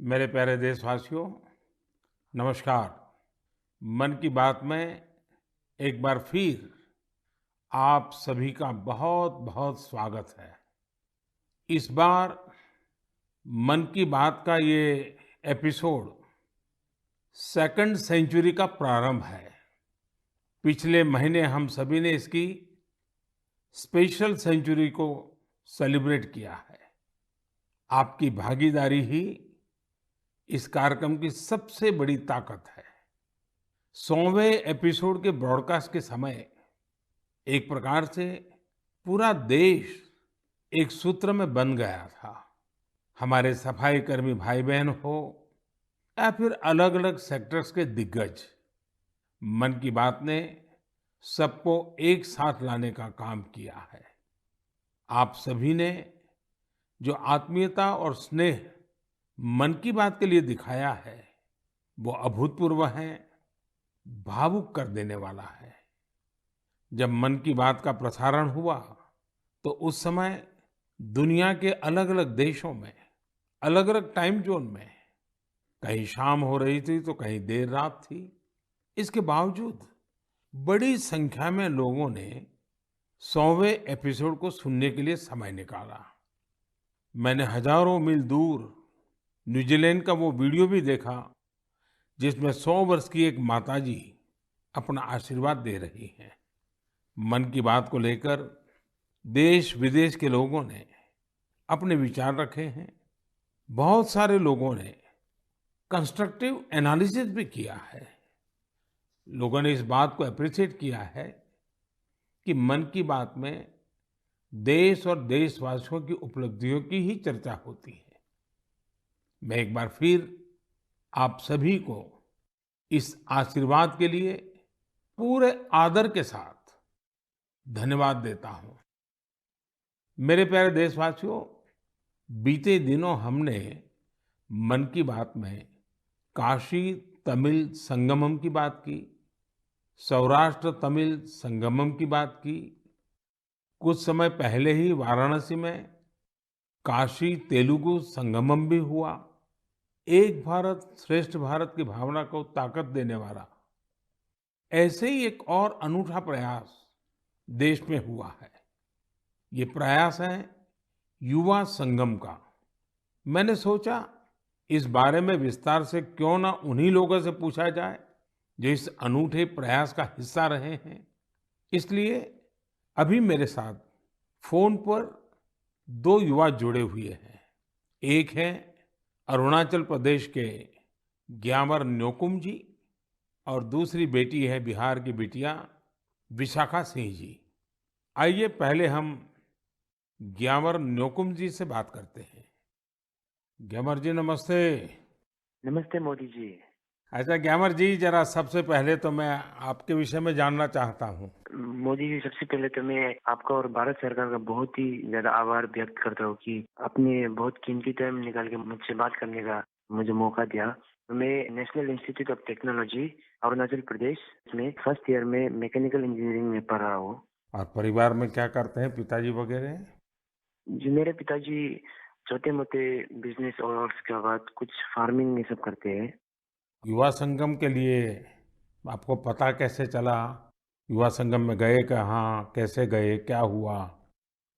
मेरे प्यारे देशवासियों, नमस्कार। मन की बात में एक बार फिर आप सभी का बहुत बहुत स्वागत है। इस बार मन की बात का ये एपिसोड सेकंड सेंचुरी का प्रारंभ है। पिछले महीने हम सभी ने इसकी स्पेशल सेंचुरी को सेलिब्रेट किया है। आपकी भागीदारी ही इस कार्यक्रम की सबसे बड़ी ताकत है। 100वें एपिसोड के ब्रॉडकास्ट के समय एक प्रकार से पूरा देश एक सूत्र में बंध गया था। हमारे सफाई कर्मी भाई बहन हो या फिर अलग अलग सेक्टर्स के दिग्गज, मन की बात ने सबको एक साथ लाने का काम किया है। आप सभी ने जो आत्मीयता और स्नेह मन की बात के लिए दिखाया है, वो अभूतपूर्व है, भावुक कर देने वाला है। जब मन की बात का प्रसारण हुआ तो उस समय दुनिया के अलग-अलग देशों में, अलग-अलग टाइम जोन में कहीं शाम हो रही थी तो कहीं देर रात थी। इसके बावजूद बड़ी संख्या में लोगों ने 100वें एपिसोड को सुनने के लिए समय निकाला। मैंने हजारों मील दूर न्यूजीलैंड का वो वीडियो भी देखा जिसमें 100 वर्ष की एक माताजी अपना आशीर्वाद दे रही हैं। मन की बात को लेकर देश विदेश के लोगों ने अपने विचार रखे हैं। बहुत सारे लोगों ने कंस्ट्रक्टिव एनालिसिस भी किया है। लोगों ने इस बात को अप्रिशिएट किया है कि मन की बात में देश और देशवासियों की उपलब्धियों की ही चर्चा होती है। मैं एक बार फिर आप सभी को इस आशीर्वाद के लिए पूरे आदर के साथ धन्यवाद देता हूं। मेरे प्यारे देशवासियों, बीते दिनों हमने मन की बात में काशी तमिल संगमम की बात की, सौराष्ट्र तमिल संगमम की बात की। कुछ समय पहले ही वाराणसी में काशी तेलुगु संगमम भी हुआ। एक भारत श्रेष्ठ भारत की भावना को ताकत देने वाला ऐसे ही एक और अनूठा प्रयास देश में हुआ है। ये प्रयास है युवा संगम का। मैंने सोचा इस बारे में विस्तार से क्यों ना उन्हीं लोगों से पूछा जाए जो इस अनूठे प्रयास का हिस्सा रहे हैं। इसलिए अभी मेरे साथ फोन पर दो युवा जुड़े हुए हैं। एक है अरुणाचल प्रदेश के ग्यामर न्योकुम जी और दूसरी बेटी है बिहार की बिटिया विशाखा सिंह जी। आइए पहले हम ग्यामर न्योकुम जी से बात करते हैं। ग्यामर जी नमस्ते। नमस्ते मोदी जी। अच्छा ग्यामर जी, जरा सबसे पहले तो मैं आपके विषय में जानना चाहता हूँ। मोदी जी, सबसे पहले तो मैं आपका और भारत सरकार का बहुत ही ज्यादा आभार व्यक्त करता हूँ कि आपने बहुत कीमती टाइम निकाल के मुझसे बात करने का मुझे मौका दिया। मैं national institute of technology Arunachal Pradesh में फर्स्ट ईयर में मैकेनिकल इंजीनियरिंग में पढ़ रहा हूँ। और परिवार में क्या करते हैं पिताजी वगैरह? जी, मेरे पिताजी छोटे मोटे बिजनेस और उसके बाद कुछ फार्मिंग ये सब करते हैं। युवा संगम के लिए आपको पता कैसे चला? युवा संगम में गए कहाँ, कैसे गए, क्या हुआ?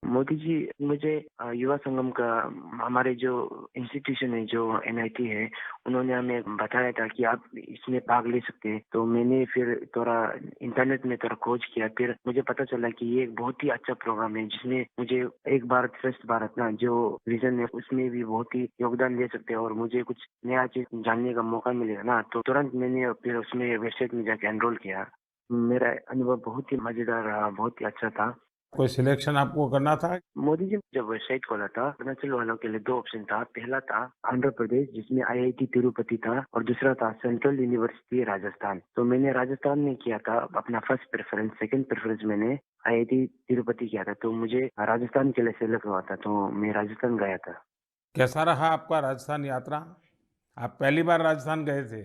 मोदी जी, मुझे युवा संगम का हमारे जो इंस्टीट्यूशन है, जो एनआईटी है, उन्होंने हमें बताया था कि आप इसमें भाग ले सकते हैं। तो मैंने फिर थोड़ा इंटरनेट में थोड़ा खोज किया। फिर मुझे पता चला कि ये एक बहुत ही अच्छा प्रोग्राम है जिसमें मुझे एक भारत श्रेष्ठ भारत ना जो विजन है उसमें भी बहुत ही योगदान दे सकते हैं और मुझे कुछ नया चीज जानने का मौका मिलेगा ना। तो तुरंत मैंने फिर उसमें वेबसाइट में जाके एनरोल किया। मेरा अनुभव बहुत ही मजेदार रहा, बहुत ही अच्छा था। कोई सिलेक्शन आपको करना था? मोदी जी ने जब वेबसाइट खोला था, अरुणाचल वालों के लिए दो ऑप्शन था। पहला था आंध्र प्रदेश जिसमें आईआईटी तिरुपति था और दूसरा था सेंट्रल यूनिवर्सिटी राजस्थान। तो मैंने राजस्थान में किया था अपना फर्स्ट प्रेफरेंस। सेकंड प्रेफरेंस मैंने आईआईटी तिरुपति किया था। तो मुझे राजस्थान के लिए सेलेक्ट हुआ था, तो मैं राजस्थान गया था। कैसा रहा आपका राजस्थान यात्रा? आप पहली बार राजस्थान गए थे?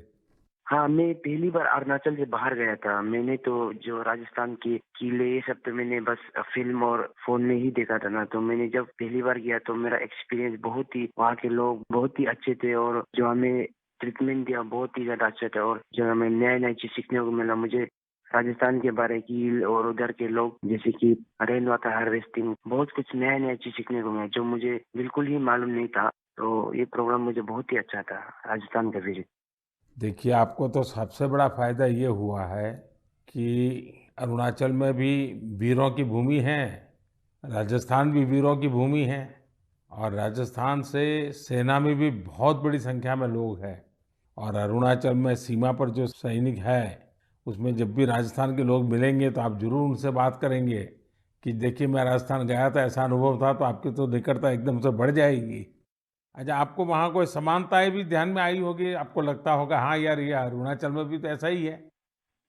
हाँ, मैं पहली बार अरुणाचल से बाहर गया था। मैंने तो जो राजस्थान के किले ये सब तो मैंने बस फ़िल्म और फ़ोन में ही देखा था ना, तो मैंने जब पहली बार गया तो मेरा एक्सपीरियंस बहुत ही, वहाँ के लोग बहुत ही अच्छे थे और जो हमें ट्रीटमेंट दिया बहुत ही ज़्यादा अच्छा था और जो हमें नई-नई चीज़ सीखने को मिला मुझे राजस्थान के बारे की और उधर के लोग जैसे कि रेन वाटर हार्वेस्टिंग बहुत कुछ नया-नया चीज़ सीखने को मिला जो मुझे बिल्कुल ही मालूम नहीं था। तो ये प्रोग्राम मुझे बहुत ही अच्छा था, राजस्थान का विज़िट। देखिए, आपको तो सबसे बड़ा फ़ायदा ये हुआ है कि अरुणाचल में भी वीरों की भूमि है, राजस्थान भी वीरों की भूमि है और राजस्थान से सेना में भी बहुत बड़ी संख्या में लोग हैं और अरुणाचल में सीमा पर जो सैनिक है, उसमें जब भी राजस्थान के लोग मिलेंगे तो आप ज़रूर उनसे बात करेंगे कि देखिए मैं राजस्थान गया था, ऐसा अनुभव था, तो आपकी तो निकटता एकदम से बढ़ जाएगी। अच्छा, आपको वहाँ कोई समानताएँ भी ध्यान में आई होगी, आपको लगता होगा हाँ यार, ये अरुणाचल में भी तो ऐसा ही है।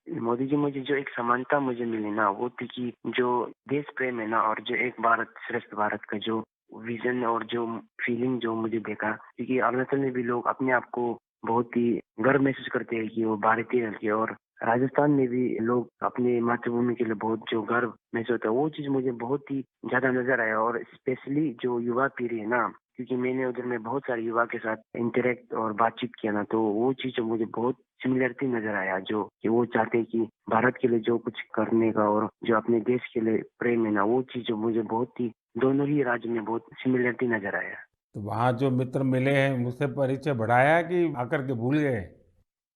मोदी जी मुझे जो एक समानता मुझे मिली ना वो थी कि जो देश प्रेम है ना और जो एक भारत श्रेष्ठ भारत का जो विजन और जो फीलिंग जो मुझे देखा क्योंकि अरुणाचल में भी लोग अपने आप को बहुत ही गर्व महसूस करते हैं कि वो भारतीय हैं कि और राजस्थान में भी लोग अपनी मातृभूमि के लिए बहुत जो गर्व महसूस होता है वो चीज मुझे बहुत ही ज्यादा नजर आया और स्पेशली जो युवा पीढ़ी है ना क्योंकि मैंने उधर में बहुत सारे युवा के साथ इंटरेक्ट और बातचीत किया ना तो वो चीज जो मुझे बहुत सिमिलरिटी नजर आया जो कि वो चाहते हैं कि भारत के लिए जो कुछ करने का और जो अपने देश के लिए प्रेम है ना वो चीज जो मुझे बहुत ही दोनों ही राज्य में बहुत सिमिलरिटी नजर आया। तो वहाँ जो मित्र मिले हैं, उससे परिचय बढ़ाया कि आकर के भूल गए?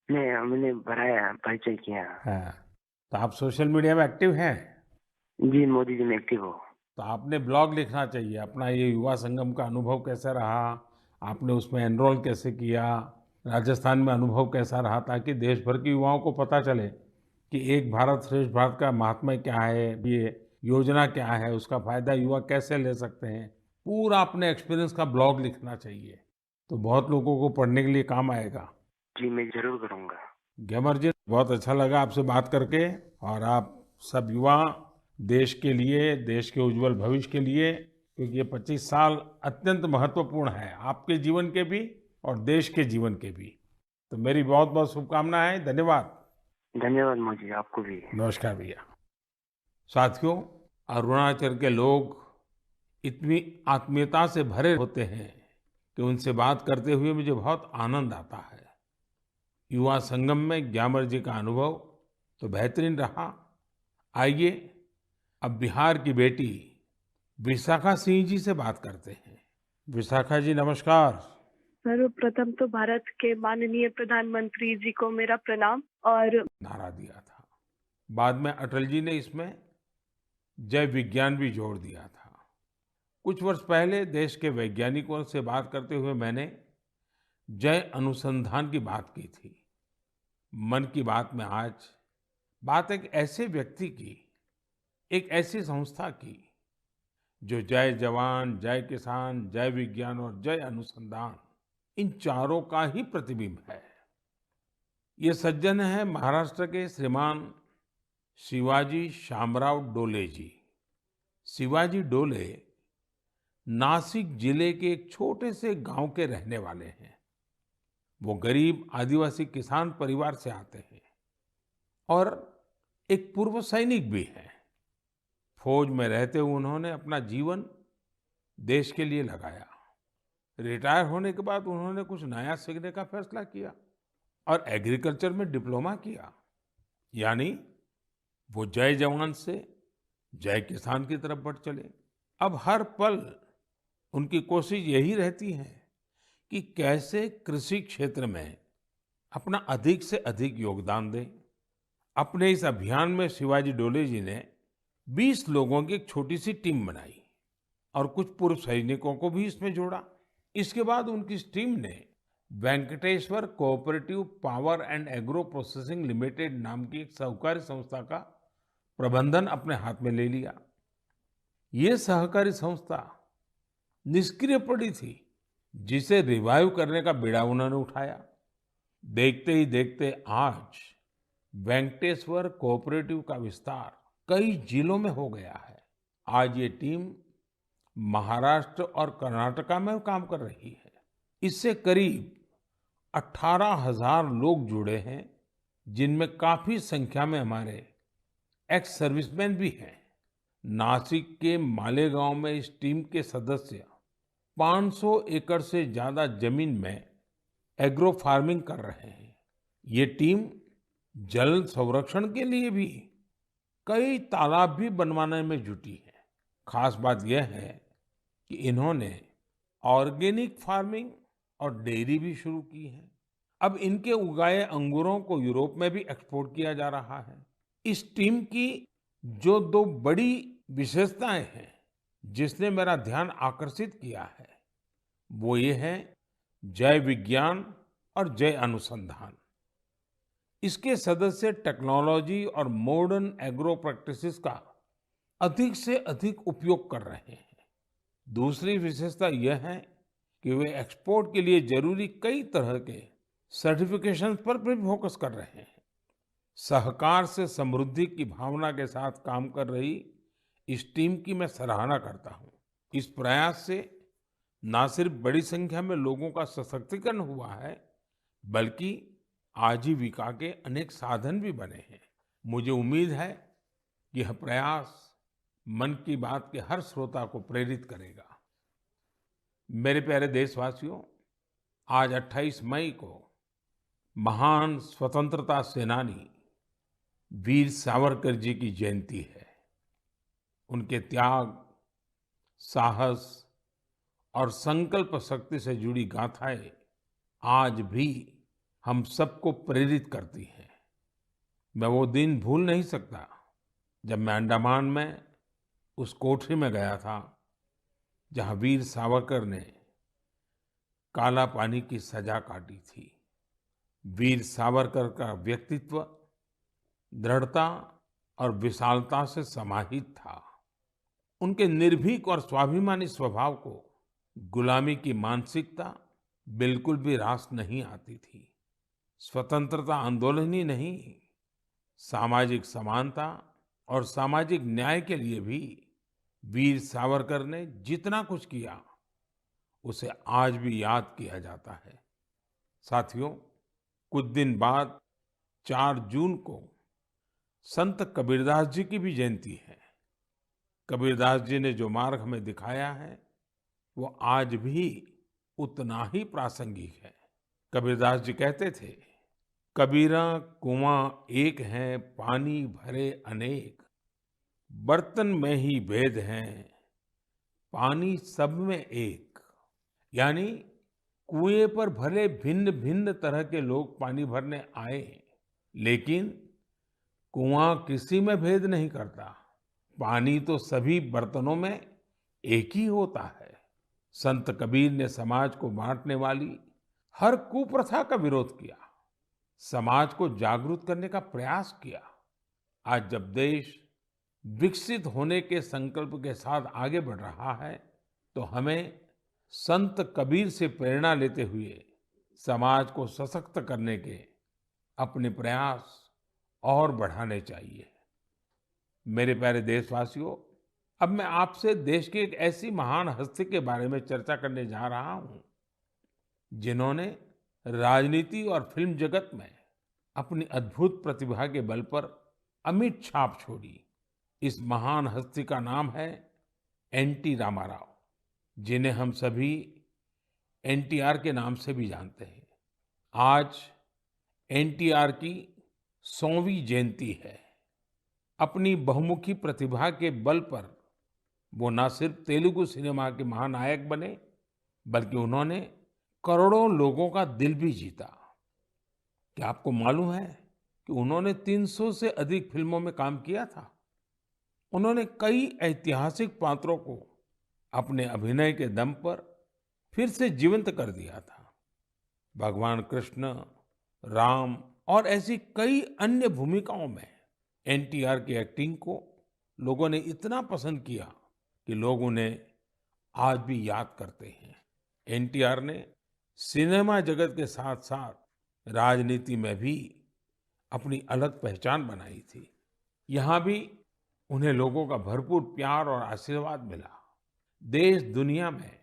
मैंने बढ़ाया परिचय किया। हाँ, तो आप सोशल मीडिया में एक्टिव हैं? जी मोदी जी में एक्टिव हो। तो आपने ब्लॉग लिखना चाहिए, अपना ये युवा संगम का अनुभव कैसा रहा, आपने उसमें एनरोल कैसे किया, राजस्थान में अनुभव कैसा रहा, ताकि देश भर के युवाओं को पता चले कि एक भारत श्रेष्ठ भारत का महात्म्य क्या है, ये योजना क्या है, उसका फायदा युवा कैसे ले सकते हैं। पूरा अपने एक्सपीरियंस का ब्लॉग लिखना चाहिए, तो बहुत लोगों को पढ़ने के लिए काम आएगा। जी मैं जरूर करूंगा। ग्यामर जी, बहुत अच्छा लगा आपसे बात करके और आप सब युवा देश के लिए, देश के उज्जवल भविष्य के लिए, क्योंकि ये 25 साल अत्यंत महत्वपूर्ण है, आपके जीवन के भी और देश के जीवन के भी। तो मेरी बहुत-बहुत शुभकामनाएं, धन्यवाद। धन्यवाद मोदी जी आपको भी। नमस्कार भैया। साथियों, अरुणाचल के लोग इतनी आत्मीयता से भरे होते हैं कि उनसे बात करते हुए मुझे बहुत आनंद आता है। युवा संगम में ग्यामर जी का अनुभव तो बेहतरीन रहा। आइए अब बिहार की बेटी विशाखा सिंह जी से बात करते हैं। विशाखा जी नमस्कार। सर्वप्रथम तो भारत के माननीय प्रधानमंत्री जी को मेरा प्रणाम और नारा दिया था, बाद में अटल जी ने इसमें जय विज्ञान भी जोड़ दिया था। कुछ वर्ष पहले देश के वैज्ञानिकों से बात करते हुए मैंने जय अनुसंधान की बात की थी। मन की बात में आज बात एक ऐसे व्यक्ति की, एक ऐसी संस्था की जो जय जवान, जय किसान, जय विज्ञान और जय अनुसंधान इन चारों का ही प्रतिबिंब है। ये सज्जन है महाराष्ट्र के श्रीमान शिवाजी शामराव डोले जी। शिवाजी डोले नासिक जिले के एक छोटे से गांव के रहने वाले हैं। वो गरीब आदिवासी किसान परिवार से आते हैं और एक पूर्व सैनिक भी है। फौज में रहते हुए उन्होंने अपना जीवन देश के लिए लगाया। रिटायर होने के बाद उन्होंने कुछ नया सीखने का फैसला किया और एग्रीकल्चर में डिप्लोमा किया। यानी वो जय जवान से जय किसान की तरफ बढ़ चले। अब हर पल उनकी कोशिश यही रहती है कि कैसे कृषि क्षेत्र में अपना अधिक से अधिक योगदान दें। अपने इस अभियान में शिवाजी डोले जी ने 20 लोगों की एक छोटी सी टीम बनाई और कुछ पूर्व सैनिकों को भी इसमें जोड़ा। इसके बाद उनकी इस टीम ने Venkateswara cooperative power and agro processing limited नाम की एक सहकारी संस्था का प्रबंधन अपने हाथ में ले लिया। ये सहकारी संस्था निष्क्रिय पड़ी थी, जिसे रिवाइव करने का बीड़ा उन्होंने उठाया। देखते ही देखते आज वेंकटेश्वर कोऑपरेटिव का विस्तार कई जिलों में हो गया है। आज ये टीम महाराष्ट्र और कर्नाटका में काम कर रही है। इससे करीब 18,000 लोग जुड़े हैं जिनमें काफी संख्या में हमारे एक्स सर्विसमैन भी हैं। नासिक के मालेगांव में इस टीम के सदस्य 500 एकड़ से ज्यादा जमीन में एग्रो फार्मिंग कर रहे हैं। ये टीम जल संरक्षण के लिए भी कई तालाब भी बनवाने में जुटी है। खास बात यह है कि इन्होंने ऑर्गेनिक फार्मिंग और डेयरी भी शुरू की है। अब इनके उगाए अंगूरों को यूरोप में भी एक्सपोर्ट किया जा रहा है। इस टीम की जो दो बड़ी विशेषताएं हैं जिसने मेरा ध्यान आकर्षित किया है, वो ये है जय विज्ञान और जय अनुसंधान। इसके सदस्य टेक्नोलॉजी और मॉडर्न एग्रो प्रैक्टिसेस का अधिक से अधिक उपयोग कर रहे हैं। दूसरी विशेषता यह है कि वे एक्सपोर्ट के लिए जरूरी कई तरह के सर्टिफिकेशन पर भी फोकस कर रहे हैं। सहकार से समृद्धि की भावना के साथ काम कर रही इस टीम की मैं सराहना करता हूं। इस प्रयास से न सिर्फ बड़ी संख्या में लोगों का सशक्तिकरण हुआ है, बल्कि आजीविका के अनेक साधन भी बने हैं। मुझे उम्मीद है कि यह प्रयास मन की बात के हर श्रोता को प्रेरित करेगा। मेरे प्यारे देशवासियों, आज 28 मई को महान स्वतंत्रता सेनानी वीर सावरकर जी की जयंती है। उनके त्याग, साहस और संकल्प शक्ति से जुड़ी गाथाएं आज भी हम सबको प्रेरित करती हैं। मैं वो दिन भूल नहीं सकता जब मैं अंडमान में उस कोठरी में गया था जहां वीर सावरकर ने काला पानी की सजा काटी थी। वीर सावरकर का व्यक्तित्व दृढ़ता और विशालता से समाहित था। उनके निर्भीक और स्वाभिमानी स्वभाव को गुलामी की मानसिकता बिल्कुल भी रास नहीं आती थी। स्वतंत्रता आंदोलन ही नहीं, सामाजिक समानता और सामाजिक न्याय के लिए भी वीर सावरकर ने जितना कुछ किया, उसे आज भी याद किया जाता है। साथियों, कुछ दिन बाद 4 जून को संत कबीरदास जी की भी जयंती है। कबीरदास जी ने जो मार्ग हमें दिखाया है, वो आज भी उतना ही प्रासंगिक है। कबीरदास जी कहते थे, कबीरा कुआं एक है पानी भरे अनेक, बर्तन में ही भेद हैं पानी सब में एक। यानी कुएं पर भले भिन्न भिन्न तरह के लोग पानी भरने आए, लेकिन कुआं किसी में भेद नहीं करता। पानी तो सभी बर्तनों में एक ही होता है। संत कबीर ने समाज को बांटने वाली हर कुप्रथा का विरोध किया, समाज को जागरूक करने का प्रयास किया। आज जब देश विकसित होने के संकल्प के साथ आगे बढ़ रहा है, तो हमें संत कबीर से प्रेरणा लेते हुए समाज को सशक्त करने के अपने प्रयास और बढ़ाने चाहिए। मेरे प्यारे देशवासियों, अब मैं आपसे देश की एक ऐसी महान हस्ती के बारे में चर्चा करने जा रहा हूं, जिन्होंने राजनीति और फिल्म जगत में अपनी अद्भुत प्रतिभा के बल पर अमिट छाप छोड़ी। इस महान हस्ती का नाम है एनटी रामाराव, जिन्हें हम सभी एनटीआर के नाम से भी जानते हैं। आज एनटीआर की 100वीं जयंती है। अपनी बहुमुखी प्रतिभा के बल पर वो न सिर्फ तेलुगु सिनेमा के महानायक बने, बल्कि उन्होंने करोड़ों लोगों का दिल भी जीता। क्या आपको मालूम है कि उन्होंने 300 से अधिक फिल्मों में काम किया था? उन्होंने कई ऐतिहासिक पात्रों को अपने अभिनय के दम पर फिर से जीवंत कर दिया था। भगवान कृष्ण, राम और ऐसी कई अन्य भूमिकाओं में एनटीआर की एक्टिंग को लोगों ने इतना पसंद किया कि लोग उन्हें आज भी याद करते हैं। एनटीआर ने सिनेमा जगत के साथ साथ राजनीति में भी अपनी अलग पहचान बनाई थी। यहाँ भी उन्हें लोगों का भरपूर प्यार और आशीर्वाद मिला। देश दुनिया में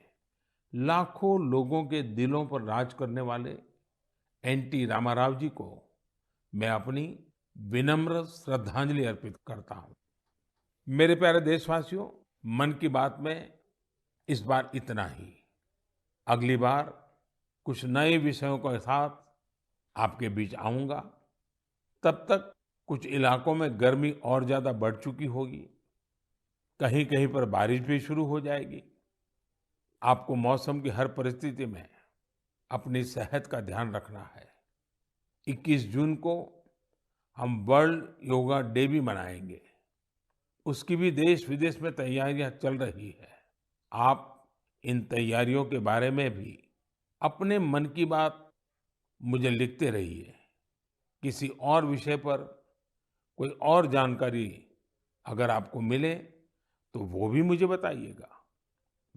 लाखों लोगों के दिलों पर राज करने वाले एनटी रामाराव जी को मैं अपनी विनम्र श्रद्धांजलि अर्पित करता हूं। मेरे प्यारे देशवासियों, मन की बात में इस बार इतना ही। अगली बार कुछ नए विषयों के साथ आपके बीच आऊंगा। तब तक कुछ इलाकों में गर्मी और ज्यादा बढ़ चुकी होगी, कहीं कहीं पर बारिश भी शुरू हो जाएगी। आपको मौसम की हर परिस्थिति में अपनी सेहत का ध्यान रखना है। 21 जून को हम वर्ल्ड योगा डे भी मनाएंगे। उसकी भी देश विदेश में तैयारियां चल रही है। आप इन तैयारियों के बारे में भी अपने मन की बात मुझे लिखते रहिए। किसी और विषय पर कोई और जानकारी अगर आपको मिले तो वो भी मुझे बताइएगा।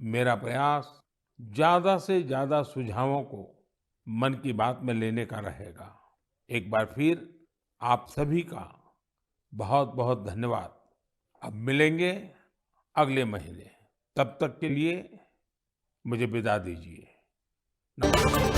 मेरा प्रयास ज्यादा से ज्यादा सुझावों को मन की बात में लेने का रहेगा। एक बार फिर आप सभी का बहुत बहुत धन्यवाद। अब मिलेंगे अगले महीने। तब तक के लिए मुझे विदा दीजिए। नमस्कार।